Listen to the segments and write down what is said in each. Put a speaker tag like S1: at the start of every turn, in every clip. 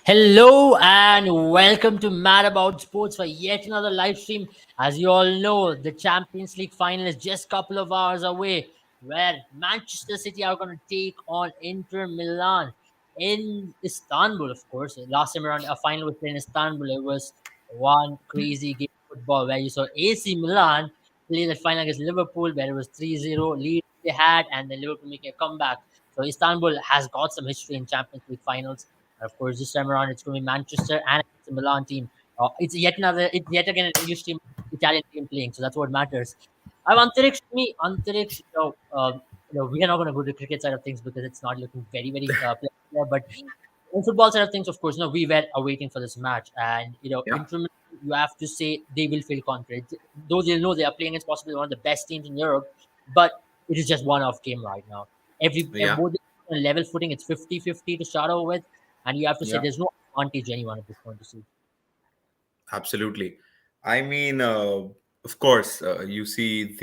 S1: Hello and welcome to Mad About Sports for yet another live stream. As you all know, the Champions League final is just a couple of hours away, where Manchester City are going to take on Inter Milan in Istanbul, of course. Last time around, a final was played in Istanbul. It was one crazy game of football where you saw AC Milan play the final against Liverpool, where it was 3-0 lead they had, and then Liverpool making a comeback. So Istanbul has got some history in Champions League finals. Of course, this time around, it's going to be Manchester and it's a Milan team. It's yet again an English team, Italian team playing. So that's what matters. I'm Antariksh. Antariksh. We are not going to go to the cricket side of things because it's not looking very clear. But in football side of things, of course, we were awaiting for this match, and
S2: Yeah,
S1: you have to say they will feel confident. Though they know they are playing against possibly one of the best teams in Europe, but it is just one-off game right now.
S2: yeah,
S1: Both on a level footing. It's 50-50 to start over with, and you have to say
S2: yeah,
S1: there's no advantage anyone at this point to see.
S2: absolutely. I mean, of course, you see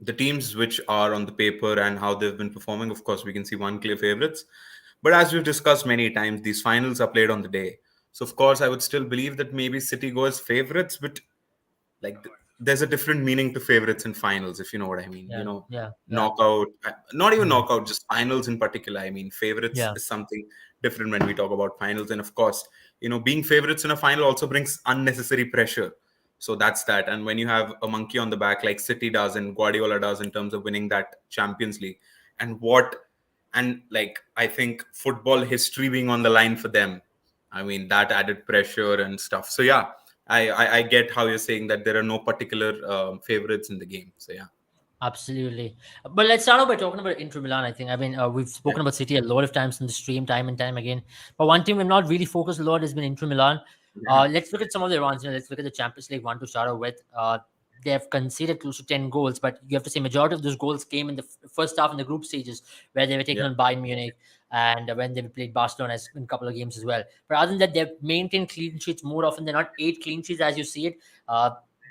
S2: the teams which are on the paper and how they've been performing. Of course, we can see one clear favorites. But as we've discussed many times, these finals are played on the day. So, of course, I would still believe that maybe City go as favorites, but there's a different meaning to favorites in finals, if you know what I mean.
S1: Yeah, yeah, yeah,
S2: Knockout, not even
S1: mm,
S2: knockout, just finals in particular. I mean, favorites
S1: yeah.
S2: is something different when we talk about finals. And of course, being favorites in a final also brings unnecessary pressure. So that's that. And when you have a monkey on the back like City does and Guardiola does in terms of winning that Champions League, and I think football history being on the line for them, I mean, that added pressure and stuff. So yeah, I get how you're saying that there are no particular favorites in the game. So yeah,
S1: Absolutely. But let's start off by talking about Inter Milan. We've
S2: yeah,
S1: spoken about City a lot of times in the stream, time and time again. But one team we've not really focused a lot has been Inter Milan.
S2: yeah,
S1: Let's look at some of their runs. Let's look at the Champions League one to start off with. They have conceded close to 10 goals, but you have to say majority of those goals came in the first half in the group stages where they were taking
S2: yeah,
S1: on Bayern Munich and when they played Barcelona in a couple of games as well. But other than that, they've maintained clean sheets more often than not, 8 clean sheets as you see it.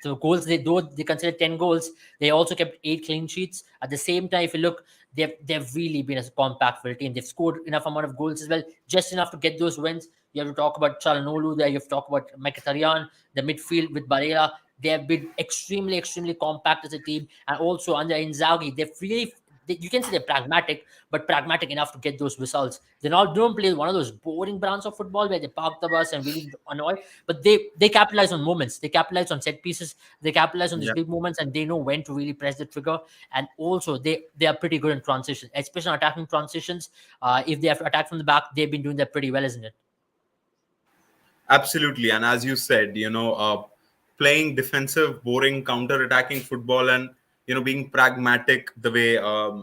S1: The goals though they consider 10 goals, they also kept 8 clean sheets. At the same time, if you look, they've really been a compact for a team. They've scored enough amount of goals as well, just enough to get those wins. You have to talk about Çalhanoğlu there. You have to talk about Mkhitaryan, the midfield with Barella. They have been extremely compact as a team, and also under Inzaghi, you can say they're pragmatic, but pragmatic enough to get those results. Don't play one of those boring brands of football where they park the bus and really annoy, but they capitalize on moments. They capitalize on set pieces. They capitalize on these
S2: yeah.
S1: big moments, and they know when to really press the trigger. And also, they are pretty good in transition, especially on attacking transitions. If they have to attack from the back, they've been doing that pretty well, isn't it?
S2: Absolutely. And as you said, playing defensive, boring, counter-attacking football and, being pragmatic the way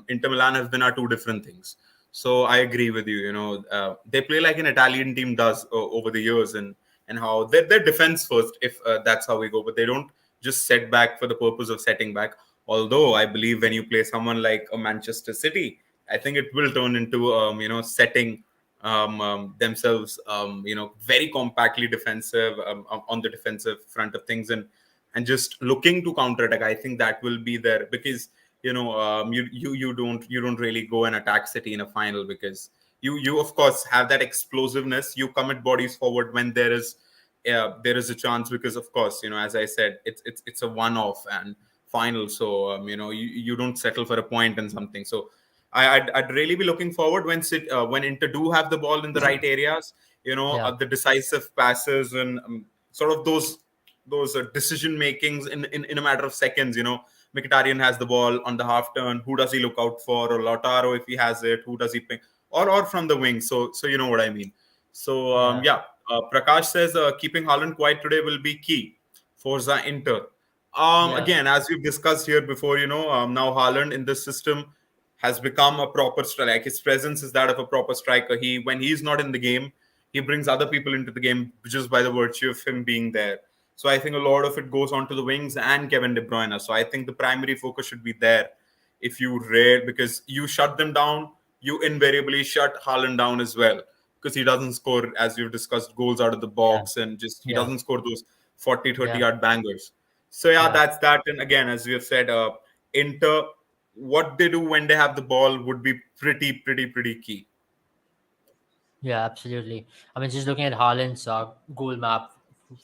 S2: Inter Milan have been are two different things. So I agree with you. They play like an Italian team does over the years and how they're defense first, if that's how we go. But they don't just set back for the purpose of setting back. Although I believe when you play someone like a Manchester City, I think it will turn into, setting themselves, very compactly defensive on the defensive front of things and just looking to counter attack. I think that will be there because you don't really go and attack City in a final because you of course have that explosiveness. You commit bodies forward when there is a chance because of course as I said it's a one-off and final, so you don't settle for a point and something. So I'd really be looking forward when Inter do have the ball in the right areas,
S1: Yeah,
S2: the decisive passes and sort of those decision makings in a matter of seconds. Mkhitaryan has the ball on the half turn. Who does he look out for? Or Lautaro, if he has it, who does he pick? Or from the wing. So you know what I mean. So
S1: yeah,
S2: yeah, Prakash says keeping Haaland quiet today will be key. Forza Inter.
S1: yeah,
S2: Again, as we've discussed here before, now Haaland in this system has become a proper striker. Like his presence is that of a proper striker. When he's not in the game, he brings other people into the game just by the virtue of him being there. So I think a lot of it goes on to the wings and Kevin De Bruyne. So I think the primary focus should be there. If you rare because you shut them down, you invariably shut Haaland down as well because he doesn't score, as we've discussed, goals out of the
S1: yeah,
S2: box and just he
S1: yeah,
S2: doesn't score those 40, 30
S1: yeah,
S2: yard bangers. So yeah,
S1: yeah.
S2: that's that. And again, as we have said, Inter, what they do when they have the ball would be pretty key.
S1: Yeah, absolutely. I mean, just looking at Haaland's goal map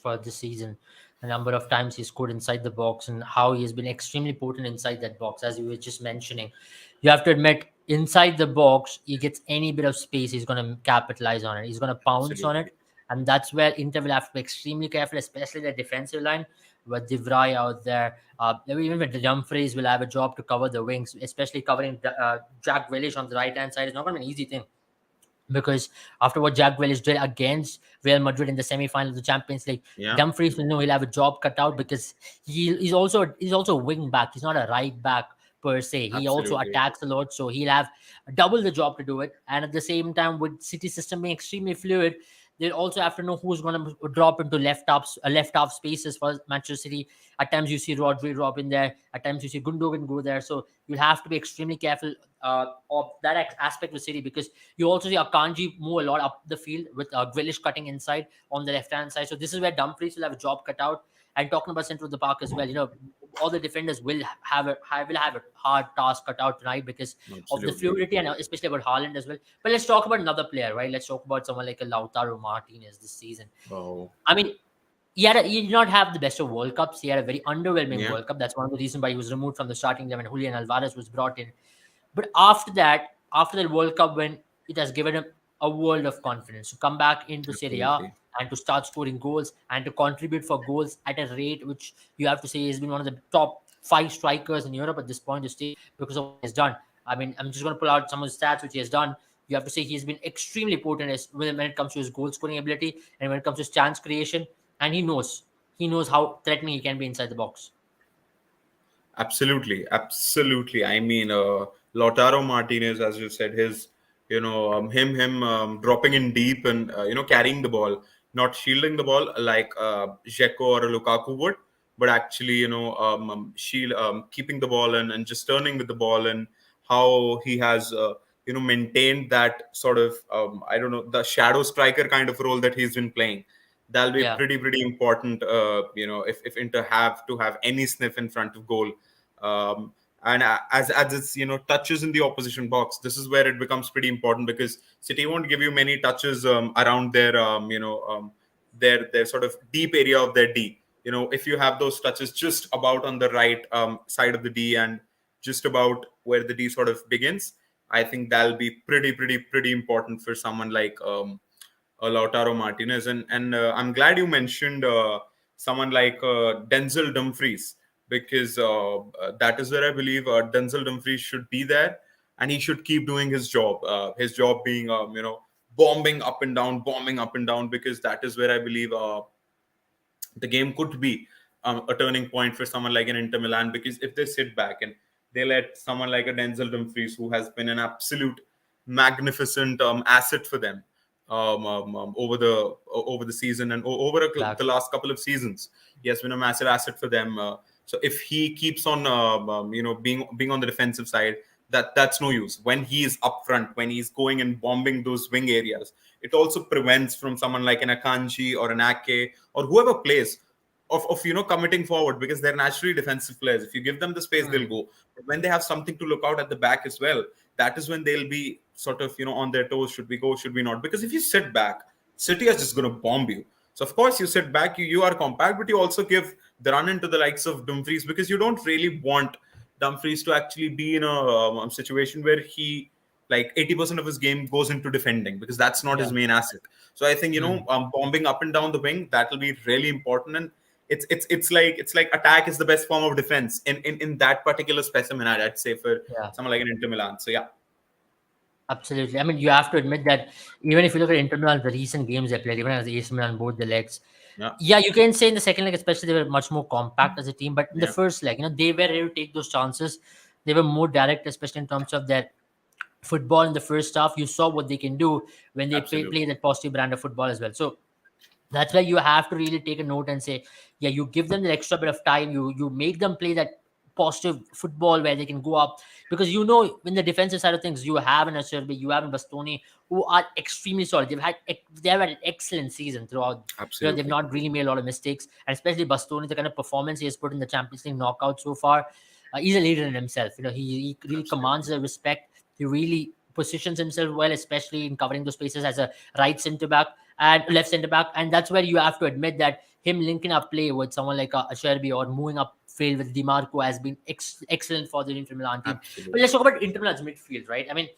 S1: for this season, the number of times he scored inside the box and how he has been extremely potent inside that box, as you were just mentioning. You have to admit, inside the box, he gets any bit of space, he's going to capitalize on it. He's going to pounce on it.
S2: Absolutely.
S1: And that's where Inter will have to be extremely careful, especially the defensive line with De Vrij out there. Even with the Dumfries will have a job to cover the wings, especially covering Jack Grealish on the right hand side. It's not going to be an easy thing because after what Jack Grealish did against Real Madrid in the semi-final of the Champions League,
S2: Yeah,
S1: Dumfries will know he'll have a job cut out because he's also a wing back. He's not a right back per se. He also
S2: absolutely.
S1: attacks a lot, so he'll have double the job to do it. And at the same time, with City system being extremely fluid, they'll also have to know who's going to drop into left half spaces for Manchester City. At times you see Rodri drop in there. At times you see Gundogan go there. So you'll have to be extremely careful of that aspect with City because you also see Akanji move a lot up the field with Grealish cutting inside on the left hand side. So this is where Dumfries will have a job cut out. And talking about central of the park as well, all the defenders will have a hard task cut out tonight because of the
S2: Absolutely.
S1: fluidity and especially about Haaland as well. But let's talk about another player, right? Let's talk about someone like a Lautaro Martinez this season.
S2: Oh,
S1: I mean, he did not have the best of World Cups. He had a very underwhelming
S2: yeah,
S1: World Cup. That's one of the reasons why he was removed from the starting 11. Julian Alvarez was brought in. But after that, after the World Cup win, it has given him a world of confidence to come back into Serie A
S2: absolutely.
S1: and to start scoring goals and to contribute for goals at a rate which you have to say has been one of the top five strikers in Europe at this point of stage because of what he has done. I mean, I'm just going to pull out some of the stats which he has done. You have to say he's been extremely potent when it comes to his goal scoring ability and when it comes to his chance creation. And he knows how threatening he can be inside the box.
S2: Absolutely, absolutely. I mean, Lautaro Martinez, as you said, him dropping in deep and carrying the ball, not shielding the ball like Dzeko or Lukaku would, but actually keeping the ball and just turning with the ball and how he has maintained that sort of I don't know, the shadow striker kind of role that he's been playing. That'll be
S1: Yeah,
S2: pretty important. If Inter have to have any sniff in front of goal, um, and as it's touches in the opposition box, this is where it becomes pretty important because City won't give you many touches around their sort of deep area of their D. If you have those touches just about on the right side of the D and just about where the D sort of begins, I think that'll be pretty important for someone like Lautaro Martinez. And I'm glad you mentioned someone like Denzel Dumfries because that is where I believe Denzel Dumfries should be there and he should keep doing his job. His job being bombing up and down because that is where I believe the game could be a turning point for someone like an Inter Milan because if they sit back and they let someone like a Denzel Dumfries, who has been an absolute magnificent asset for them over the season and over the
S1: exactly.
S2: last couple of seasons, he has been a massive asset for them. So if he keeps on being on the defensive side, that's no use. When he is up front, when he's going and bombing those wing areas, it also prevents from someone like an Akanji or an Ake or whoever plays of committing forward because they're naturally defensive players. If you give them the space, they'll
S1: Hmm.
S2: go. But when they have something to look out at the back as well, that is when they'll be sort of on their toes. Should we go? Should we not? Because if you sit back, City is just going to bomb you. So of course you sit back, you are compact, but you also give the run into the likes of Dumfries because you don't really want Dumfries to actually be in a situation where he like 80% of his game goes into defending because that's not his
S1: Yeah.
S2: main asset. So I think
S1: Hmm.
S2: bombing up and down the wing, that will be really important. And it's like attack is the best form of defense in that particular specimen. I'd say for
S1: Yeah.
S2: someone like an Inter Milan. So yeah,
S1: Absolutely. I mean, you have to admit that even if you look at Inter Milan, the recent games they played, even as AC Milan, both the legs,
S2: yeah,
S1: yeah, you can say in the second leg, especially, they were much more compact as a team. But in the
S2: yeah,
S1: first leg, they were able to take those chances. They were more direct, especially in terms of their football in the first half. You saw what they can do when they play
S2: absolutely,
S1: that positive brand of football as well. So that's why you have to really take a note and say, yeah, you give them the extra bit of time. You make them play that positive football where they can go up because in the defensive side of things you have in Acerbi, you have in Bastoni who are extremely solid. They've had an excellent season throughout. They've
S2: absolutely,
S1: not really made a lot of mistakes, and especially Bastoni, the kind of performance he has put in the Champions League knockout so far, he's a leader in himself. He really commands
S2: absolutely.
S1: the respect. He really positions himself well, especially in covering those spaces as a right centre back and left centre back. And that's where you have to admit that him linking up play with someone like a Sherby or moving up field with Dimarco has been excellent for the Inter Milan team. But
S2: Absolutely.
S1: let's talk about Inter Milan's midfield, right? I mean,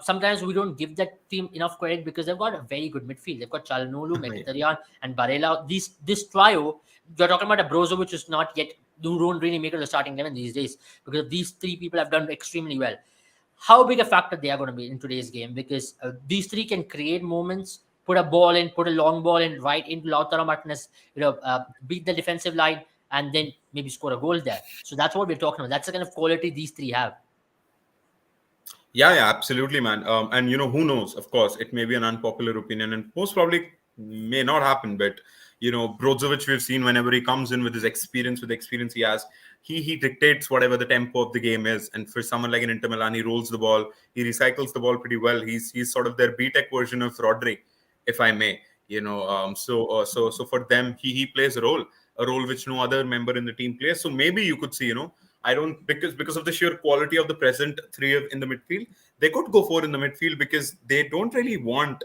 S1: sometimes we don't give that team enough credit because they've got a very good midfield. They've got Çalhanoğlu,
S2: Yeah.
S1: Mkhitaryan, and Barella. This trio, you're talking about a Brozovic who's not yet, who don't really make it the starting 11 these days because these three people have done extremely well. How big a factor they are going to be in today's game? Because these three can create moments, put a ball in, put a long ball in right into Lautaro Martinez, beat the defensive line, and then maybe score a goal there. So that's what we're talking about. That's the kind of quality these three have.
S2: Yeah, yeah, absolutely, man. And who knows? Of course, it may be an unpopular opinion, and most probably may not happen. But Brozovic, we've seen whenever he comes in with his experience, with the experience he has, he dictates whatever the tempo of the game is. And for someone like an Inter Milan, he rolls the ball, he recycles the ball pretty well. He's sort of their B-Tech version of Rodri, if I may. So for them, he plays a role which no other member in the team plays. So maybe you could see, I don't, because of the sheer quality of the present three in the midfield, they could go four in the midfield because they don't really want.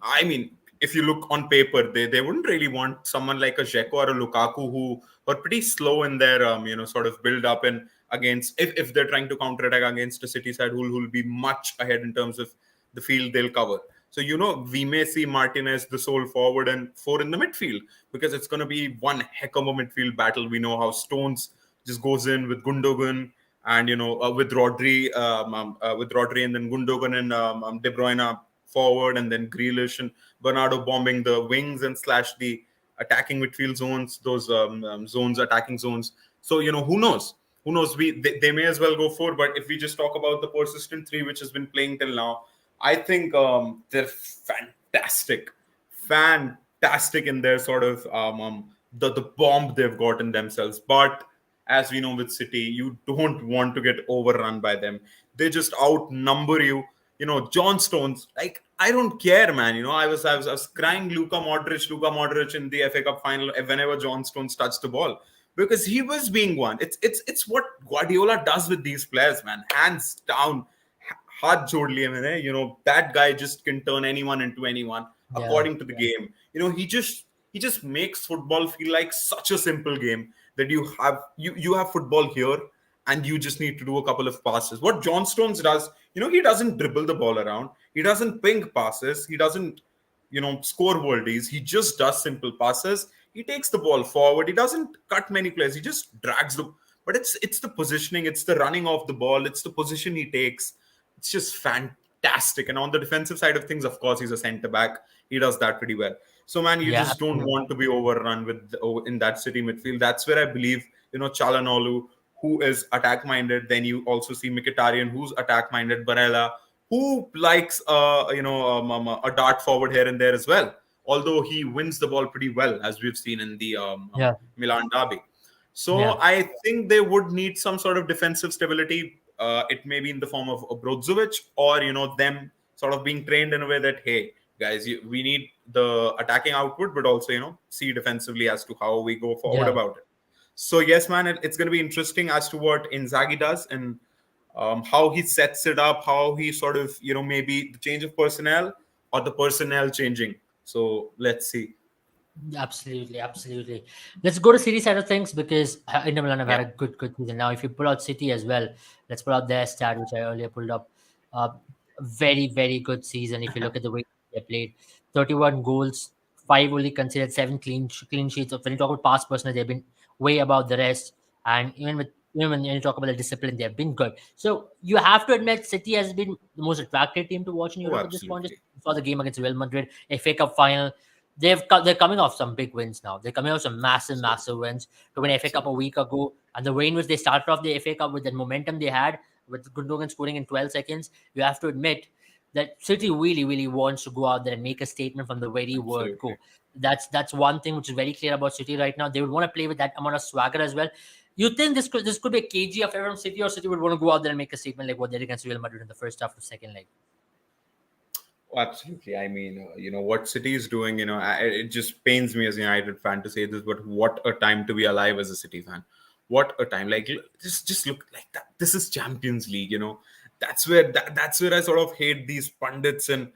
S2: I mean, if you look on paper, they wouldn't really want someone like a Dzeko or a Lukaku who are pretty slow in their sort of build up and against if they're trying to counter attack against a City side who'll be much ahead in terms of the field they'll cover. So we may see Martinez the sole forward and four in the midfield because it's going to be one heck of a midfield battle. We know how Stones just goes in with Gundogan and with Rodri and then Gundogan and De Bruyne forward and then Grealish and Bernardo bombing the wings and slash the attacking midfield zones, those attacking zones. So who knows? Who knows? They may as well go four. But if we just talk about the persistent three, which has been playing till now, I think they're fantastic in their sort of the bomb they've gotten themselves. But as we know with City, you don't want to get overrun by them. They just outnumber you. John Stones, like I don't care, man. I was crying Luka Modric in the FA Cup final whenever John Stones touched the ball because he was being one. It's what Guardiola does with these players, man. Hands down, हाथ जोड़ लिए मैंने. That guy just can turn anyone into anyone
S1: Yeah.
S2: according to the game. He just makes football feel like such a simple game that you have football here and you just need to do a couple of passes. What John Stones does, he doesn't dribble the ball around, he doesn't ping passes, he doesn't score worldies. He just does simple passes. He takes the ball forward, he doesn't cut many plays, he just drags the. But it's the positioning, it's the running off the ball, it's the position he takes. It's just fantastic. And on the defensive side of things, of course, he's a centre back. He does that pretty well. So, man, you
S1: Yeah,
S2: just don't want to be overrun in that City midfield. That's where I believe, Çalhanoğlu, who is attack minded. Then you also see Mkhitaryan, who's attack minded. Barella, who likes a dart forward here and there as well. Although he wins the ball pretty well, as we've seen in the
S1: yeah,
S2: Milan derby. So
S1: yeah.
S2: I think they would need some sort of defensive stability. It may be in the form of a Brozovic or them sort of being trained in a way that, hey guys, we need the attacking output, but also see defensively as to how we go forward
S1: Yeah.
S2: about it. So yes, man, it's going to be interesting as to what Inzaghi does and how he sets it up, how he sort of maybe the change of personnel or the personnel changing. So let's see.
S1: Absolutely, absolutely. Let's go to City side of things because Inter Milan have
S2: Yeah,
S1: had a good season. Now, if you pull out City as well, let's pull out their stat, which I earlier pulled up. Very good season. If you look at the way they played, 31 goals, five only considered, seven clean sheets. When you talk about past personnel, they've been way above the rest. And even when you talk about the discipline, they've been good. So you have to admit, City has been the most attractive team to watch in
S2: oh
S1: Europe at this point. Just
S2: absolutely,
S1: saw the game against Real Madrid, FA Cup final. They're coming off some big wins now. They're coming off some massive wins to win FA Cup a
S2: absolutely,
S1: week ago, and the way in which they started off the FA Cup with that momentum they had with Gundogan scoring in 12 seconds, you have to admit that City really wants to go out there and make a statement from the very word
S2: absolutely.
S1: go. That's one thing which is very clear about City right now. They would want to play with that amount of swagger as well. You think this could be a KG affair from City, or City would want to go out there and make a statement like what they did against Real Madrid in the first half or second leg?
S2: Oh, absolutely. I mean, what City is doing. It just pains me as a United fan to say this, but what a time to be alive as a City fan. What a time! Like, just look like that. This is Champions League. that's where I sort of hate these pundits and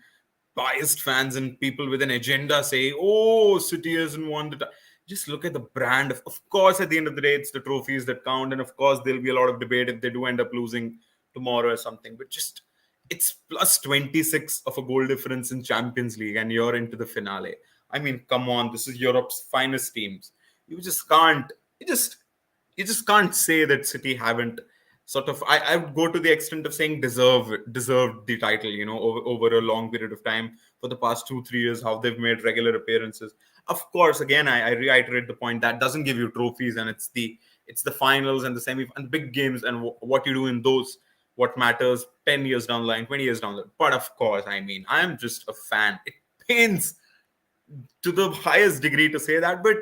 S2: biased fans and people with an agenda say, "Oh, City hasn't won the." Just look at the brand. Of course, at the end of the day, it's the trophies that count, and of course, there'll be a lot of debate if they do end up losing tomorrow or something. But just it's plus 26 of a goal difference in Champions League, and you're into the finale. I mean, come on, this is Europe's finest teams. You just can't. You just you just can't say that City haven't sort of. I would go to the extent of saying deserved the title. Over a long period of time for the past 2 3 years, how they've made regular appearances. Of course, again, I reiterate the point that doesn't give you trophies, and it's the finals and the semi and big games and what you do in those what matters 10 years down the line, 20 years down the line. But of course, I mean, I'm just a fan. It pains to the highest degree to say that, but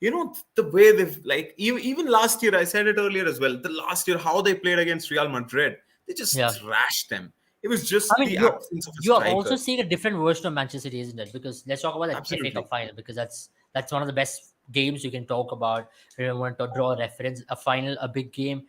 S2: the way they've like even last year, I said it earlier as well. The last year, how they played against Real Madrid, they just
S1: Yeah.
S2: thrashed them. It was
S1: I
S2: just
S1: mean,
S2: the absence of a
S1: you are also
S2: striker.
S1: seeing a different version of Manchester City, isn't it? Because let's talk about that FA Cup
S2: Absolutely,
S1: final, because that's one of the best games you can talk about. You don't want to draw a reference, a final, a big game.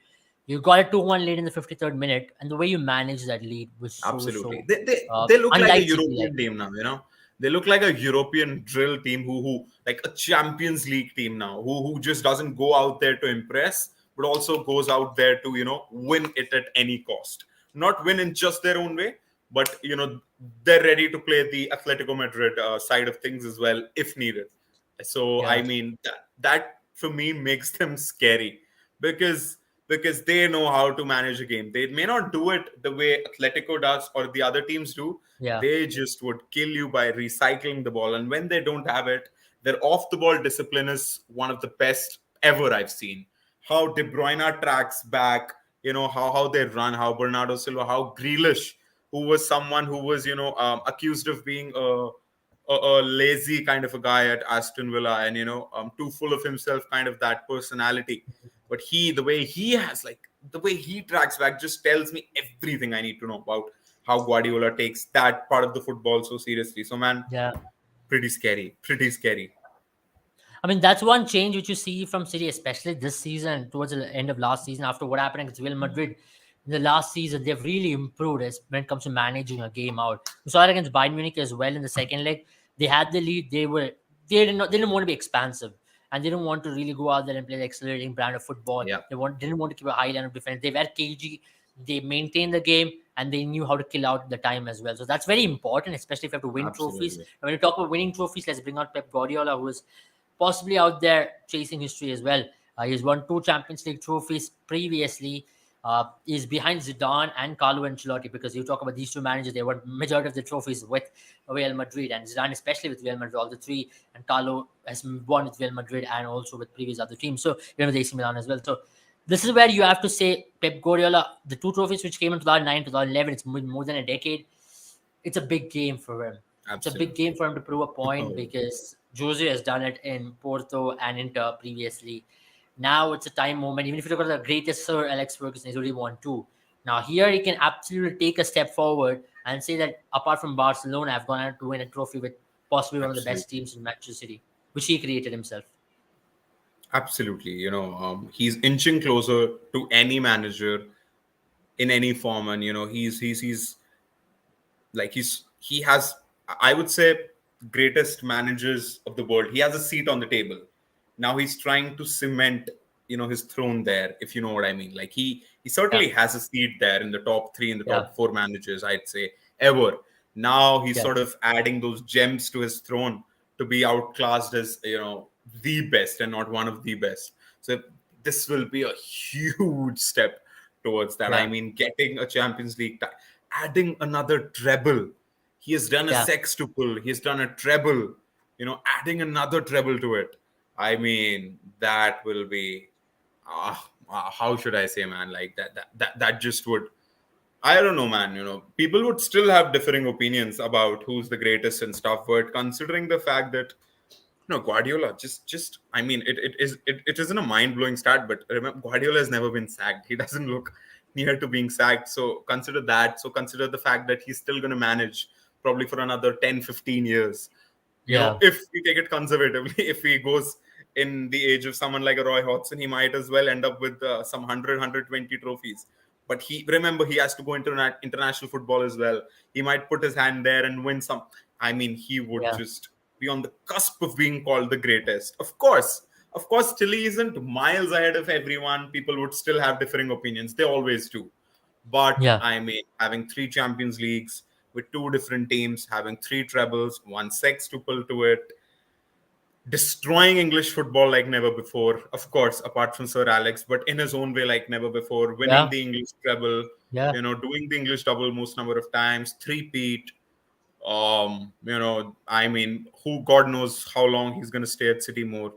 S1: You got a 2-1 lead in the 53rd minute, and the way you managed that lead was so
S2: absolutely. They look like a
S1: unlike City. Like,
S2: European team now. They look like a European drill team who like a Champions League team now, who just doesn't go out there to impress, but also goes out there to win it at any cost. Not win in just their own way, but they're ready to play the Atletico Madrid side of things as well if needed. So
S1: yeah,
S2: I mean that for me makes them scary because they know how to manage a game. They may not do it the way Atletico does or the other teams do.
S1: yeah,
S2: They just would kill you by recycling the ball. And when they don't have it, their off the ball discipline is one of the best ever I've seen. How De Bruyne tracks back, how they run, how Bernardo Silva, how Grealish, who was someone who was, accused of being a lazy kind of a guy at Aston Villa and too full of himself kind of that personality. But the way he tracks back just tells me everything I need to know about how Guardiola takes that part of the football so seriously. So man,
S1: yeah.
S2: pretty scary, pretty scary.
S1: I mean, that's one change which you see from City, especially this season, towards the end of last season, after what happened against Real Madrid. In the last season, they've really improved when it comes to managing a game out. We saw it against Bayern Munich as well in the second leg. They had the lead. They didn't want to be expansive, and they didn't want to really go out there and play the accelerating brand of football.
S2: Yeah,
S1: Didn't want to keep a high line of defense. They were cagey. They maintained the game, and they knew how to kill out the time as well. So that's very important, especially if you have to win trophies.
S2: absolutely.
S1: And when you talk about winning trophies, let's bring out Pep Guardiola, who is possibly out there chasing history as well. He's won 2 Champions League trophies previously. He's behind Zidane and Carlo Ancelotti, because you talk about these two managers, they won majority of the trophies with Real Madrid, and Zidane especially with Real Madrid, all the three, and Carlo has won with Real Madrid and also with previous other teams. So with AC Milan as well. So this is where you have to say Pep Guardiola, the 2 trophies which came in 2009, 2011, it's more than a decade. It's a big game for him. It's a big
S2: Absolutely.
S1: game for him to prove a point,
S2: Oh,
S1: because Jose has done it in Porto and Inter previously. Now it's a time moment. Even if you look at the greatest Sir Alex Ferguson, he's only won 2. Now here he can absolutely take a step forward and say that apart from Barcelona, I've gone out to win a trophy with possibly one of the best
S2: absolutely.
S1: teams in Manchester City, which he created himself.
S2: Absolutely. He's inching closer to any manager in any form, and he's like he has, I would say, greatest managers of the world. He has a seat on the table. Now he's trying to cement his throne there, if you know what I mean. Like he
S1: Yeah,
S2: certainly has a seat there in the top 3, in the
S1: yeah,
S2: top 4 managers, I'd say, ever. Now he's
S1: yeah,
S2: sort of adding those gems to his throne to be outclassed as the best and not one of the best. So this will be a huge step towards that. I
S1: yeah,
S2: mean, getting a Champions League, adding another treble. He has done a
S1: yeah.
S2: sextuple. He has done a treble. Adding another treble to it. I mean, that will be. How should I say, man? Like that just would. I don't know, man. People would still have differing opinions about who's the greatest and stuff. But considering the fact that Guardiola just I mean it isn't a mind-blowing stat, but remember Guardiola has never been sacked. He doesn't look near to being sacked. So consider that. So consider the fact that he's still going to manage probably for another 10, 15 years.
S1: Yeah.
S2: If we take it conservatively, if he goes in the age of someone like a Roy Hodgson, he might as well end up with some 100, 120 trophies. But he has to go into international football as well. He might put his hand there and win some. I mean, he would
S1: Yeah.
S2: just be on the cusp of being called the greatest. Of course, Chile isn't miles ahead of everyone. People would still have differing opinions. They always do. But
S1: Yeah.
S2: I mean, having three Champions Leagues with two different teams, having three trebles, one sextuple to it, destroying English football like never before. Of course, apart from Sir Alex, but in his own way like never before. Winning
S1: Yeah.
S2: the English treble,
S1: Yeah.
S2: doing the English double most number of times, three-peat. I mean, who God knows how long he's going to stay at City more.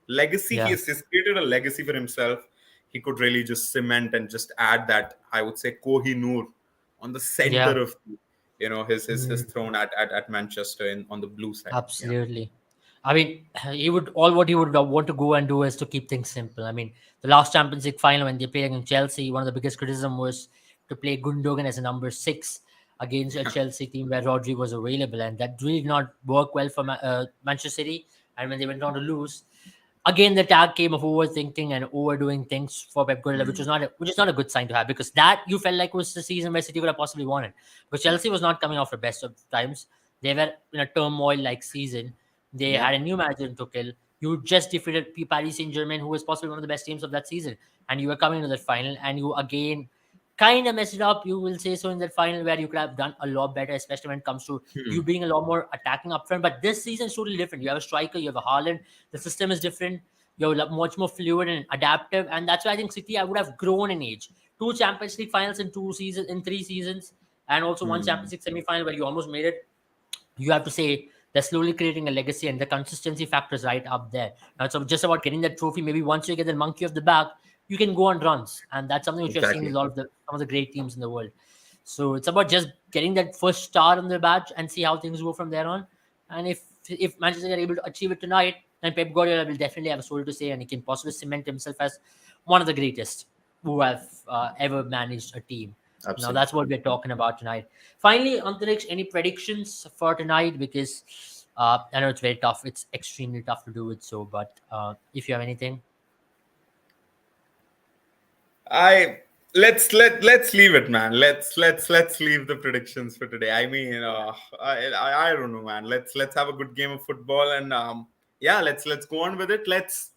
S2: Legacy,
S1: Yeah.
S2: he's created a legacy for himself. He could really just cement and just add that, I would say, Kohinoor on the
S1: Yeah.
S2: center of his
S1: Mm.
S2: throne at Manchester on the blue side. Yeah.
S1: Absolutely. I mean, what he would want to go and do is to keep things simple. I mean, the last Champions League final when they played against Chelsea, one of the biggest criticism was to play Gundogan as a number six against a Chelsea team where Rodri was available, and that really did not work well for Manchester City. And when they went on to lose, again the tag came of overthinking and overdoing things for Pep Guardiola,
S2: Hmm.
S1: which is not a good sign to have, because that you felt like was the season where City could have possibly won it. Because
S2: Yeah.
S1: Chelsea was not coming off the best of times. They were in a turmoil like season. They
S2: Yeah.
S1: had a new manager in Tuchel. You just defeated Paris Saint Germain, who was possibly one of the best teams of that season, and you were coming to that final, and you again kind of messed it up. You will say so in that final where you could have done a lot better, especially when it comes to you
S2: Hmm.
S1: being a lot more attacking up front. But this season is totally different. You have a striker, you have a Haaland. The system is different. You're much more fluid and adaptive, and that's why I think City I would have grown in age. Two Champions League finals in 3 seasons, and also one
S2: Hmm.
S1: Champions League semi-final where you almost made it. You have to say they're slowly creating a legacy, and the consistency factor is right up there. Now it's just about getting that trophy. Maybe once you get the monkey off the back, you can go on runs, and that's something which we have seen with a
S2: Exactly.
S1: lot of some of the great teams in the world. So it's about just getting that first star on the badge and see how things go from there on. And if Manchester are able to achieve it tonight, then Pep Guardiola will definitely have a soul to say, and he can possibly cement himself as one of the greatest who have ever managed a team. Now that's
S2: Absolutely.
S1: what we're talking about tonight. Finally, Antariksh, any predictions for tonight? Because I know it's very tough. It's extremely tough to do it. So, but if you have anything,
S2: I let's leave it, man. Let's leave the predictions for today. I mean, I don't know, man. Let's have a good game of football, and yeah, let's go on with it. Let's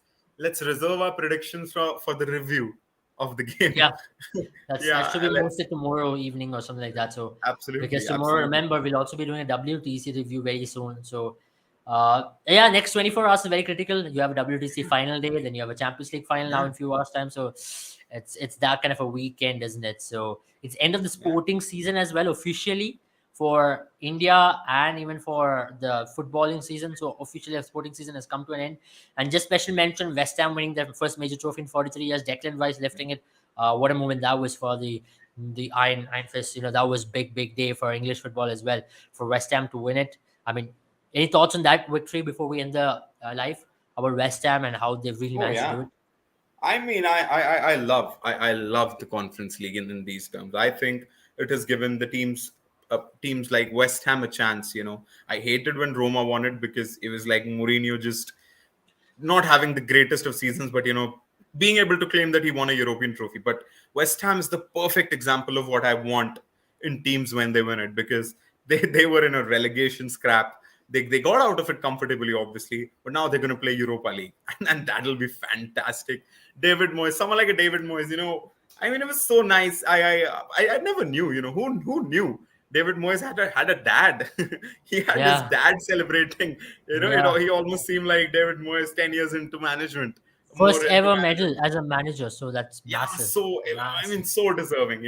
S2: reserve our predictions for the review of the game.
S1: yeah, that should
S2: Yeah,
S1: be
S2: let's
S1: posted tomorrow evening or something like that. So because
S2: absolutely,
S1: tomorrow,
S2: absolutely.
S1: remember, we'll also be doing a WTC review very soon. So yeah, next 24 hours is very critical. You have a WTC final day, then you have a Champions League final now
S2: Yeah,
S1: in a few hours time. So it's that kind of a weekend, isn't it? So it's end of the
S2: yeah.
S1: sporting season as well officially for India and even for the footballing season. So officially the sporting season has come to an end. And just special mention, West Ham winning their first major trophy in 43 years, Declan Rice lifting it. What a moment that was for the Iron Fist. You know, that was big day for English football as well, for West Ham to win it. I mean, any thoughts on that victory before we end the live about West Ham and how they've really
S2: Oh
S1: managed to do
S2: yeah.
S1: it?
S2: I mean, I love the Conference League in these terms. I think it has given the teams like West Ham a chance. I hated when Roma won it because it was like Mourinho just not having the greatest of seasons, but being able to claim that he won a European trophy. But West Ham is the perfect example of what I want in teams when they win it, because they were in a relegation scrap. They got out of it comfortably, obviously, but now they're going to play Europa League, and that'll be fantastic. David Moyes, someone like a David Moyes, I mean, it was so nice. I never knew, who knew David Moyes had a dad. He had his
S1: Yeah,
S2: dad celebrating.
S1: yeah.
S2: He almost seemed like David Moyes 10 years into management, more
S1: First
S2: into
S1: ever
S2: management.
S1: medal as a manager, so that's
S2: Yeah,
S1: massive,
S2: so I mean,
S1: massive.
S2: so deserving.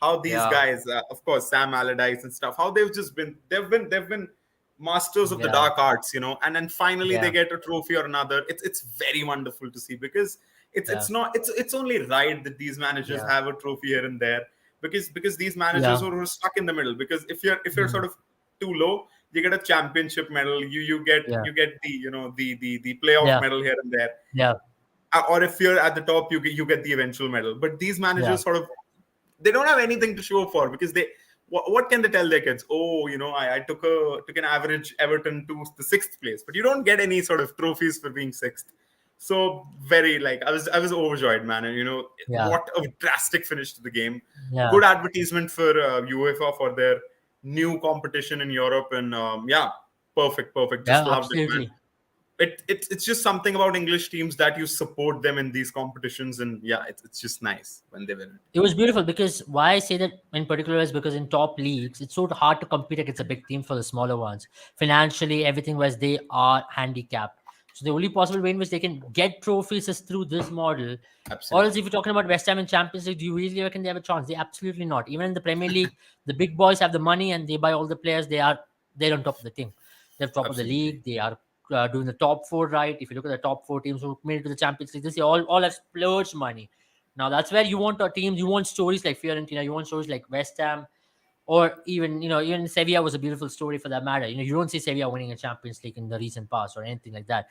S2: How these
S1: Yeah,
S2: guys, of course, Sam Allardyce and stuff, how they've been masters of the
S1: yeah,
S2: dark arts, and then finally they
S1: yeah,
S2: get a trophy or another. It's very wonderful to see, because
S1: yeah,
S2: it's only right that these managers
S1: yeah,
S2: have a trophy here and there, because these managers
S1: yeah,
S2: who are stuck in the middle, because if you're
S1: mm,
S2: sort of too low, you get a championship medal, you get
S1: yeah,
S2: you get the playoff
S1: yeah,
S2: medal here and there.
S1: yeah,
S2: Or if you're at the top, you get the eventual medal. But these
S1: yeah,
S2: managers sort of, they don't have anything to show for, because what can they tell their kids? Oh, I took an average Everton to the sixth place, but you don't get any sort of trophies for being sixth. So very like I was overjoyed, man. And
S1: Yeah,
S2: what a drastic finish to the game.
S1: yeah,
S2: Good advertisement for UEFA for their new competition in Europe, and yeah, perfect. Just
S1: yeah,
S2: loved it, man.
S1: absolutely.
S2: It's just something about English teams that you support them in these competitions, and yeah, it's just nice when they win it.
S1: It was beautiful because why I say that in particular is because in top leagues, it's so hard to compete against a big team for the smaller ones. Financially, everything was they are handicapped. So the only possible way in which they can get trophies is through this model. Or else, if
S2: Absolutely,
S1: you're talking about West Ham in Champions League, do you really reckon they have a chance? They absolutely not. Even in the Premier League, the big boys have the money and they buy all the players. They're on top of the thing. They're top of the
S2: absolutely,
S1: league. They are doing the top four right. If you look at the top four teams who made it to the Champions League, this year all have splurged money. Now that's where you want our teams. You want stories like Fiorentina. You want stories like West Ham, or even even Sevilla was a beautiful story for that matter. You don't see Sevilla winning a Champions League in the recent past or anything like that.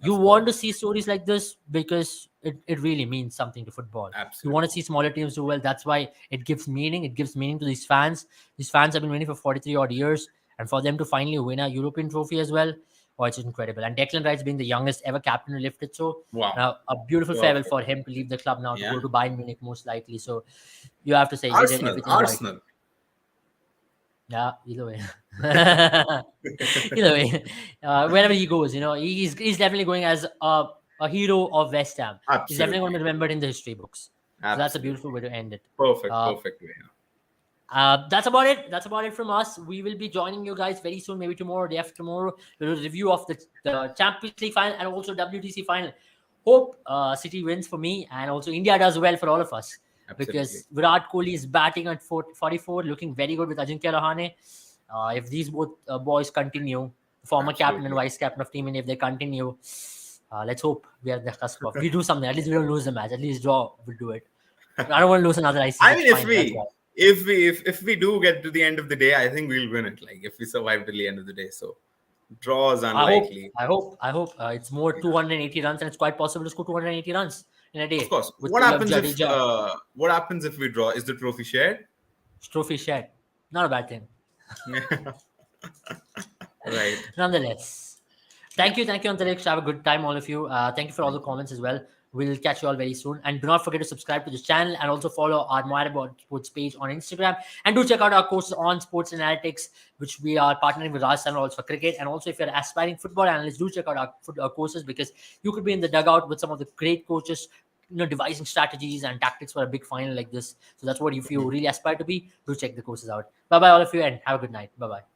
S1: You
S2: of
S1: want to
S2: course,
S1: see stories like this because it really means something to football. You want to
S2: absolutely.
S1: see smaller teams do well. That's why it gives meaning. It gives meaning to these fans. These fans have been winning for 43 odd years, and for them to finally win a European trophy as well, oh, it's incredible. And Declan Rice being the youngest ever captain to lift it, so
S2: Wow,
S1: now a beautiful farewell
S2: perfect.
S1: for him to leave the club now to
S2: Yeah,
S1: go to Bayern Munich most likely. So you have to say he did
S2: Arsenal,
S1: everything right.
S2: Arsenal.
S1: Yeah, either way. Either way, wherever he goes, he's definitely going as a hero of West Ham. He's definitely going to
S2: Absolutely,
S1: be remembered in the history books. So that's a beautiful
S2: absolutely.
S1: way to end it.
S2: Perfect,
S1: Uh,
S2: perfect way.
S1: that's about it. That's about it from us. We will be joining you guys very soon, maybe tomorrow, day after tomorrow. We'll do a review of the Champions League final and also WTC final. Hope City wins for me and also India does well for all of us
S2: Absolutely.
S1: because Virat Kohli is batting at 44, looking very good with Ajinkya Rahane. If these both boys continue, former captain and
S2: Absolutely.
S1: vice captain of Team India, if they continue, let's hope we are at the cusp of. We do something. At least we don't lose the match. At least draw. We'll do it. I don't want to lose another
S2: I
S1: ICC
S2: mean,
S1: final. That's why.
S2: if we do get to the end of the day, I think we'll win it. Like if we survive till the end of the day, so draw is
S1: I hope,
S2: unlikely.
S1: it's more 280 runs, and it's quite possible to score 280 runs in a
S2: Of
S1: day
S2: course.
S1: with the love Jadeja
S2: What happens if we draw? Is the trophy shared?
S1: trophy shared. Not a bad thing.
S2: Right.
S1: Nonetheless,
S2: Yeah.
S1: thank you, Antariksh. Have a good time, all of you. Thank you for all the
S2: Thank you.
S1: comments as well. We'll catch you all very soon. And do not forget to subscribe to this channel and also follow our More About Sports page on Instagram. And do check out our courses on sports analytics, which we are partnering with Rajasthan Royals for cricket. And also, if you're an aspiring football analyst, do check out our courses because you could be in the dugout with some of the great coaches, devising strategies and tactics for a big final like this. So that's what if you really aspire to be, do check the courses out. Bye bye, all of you, and have a good night. Bye bye.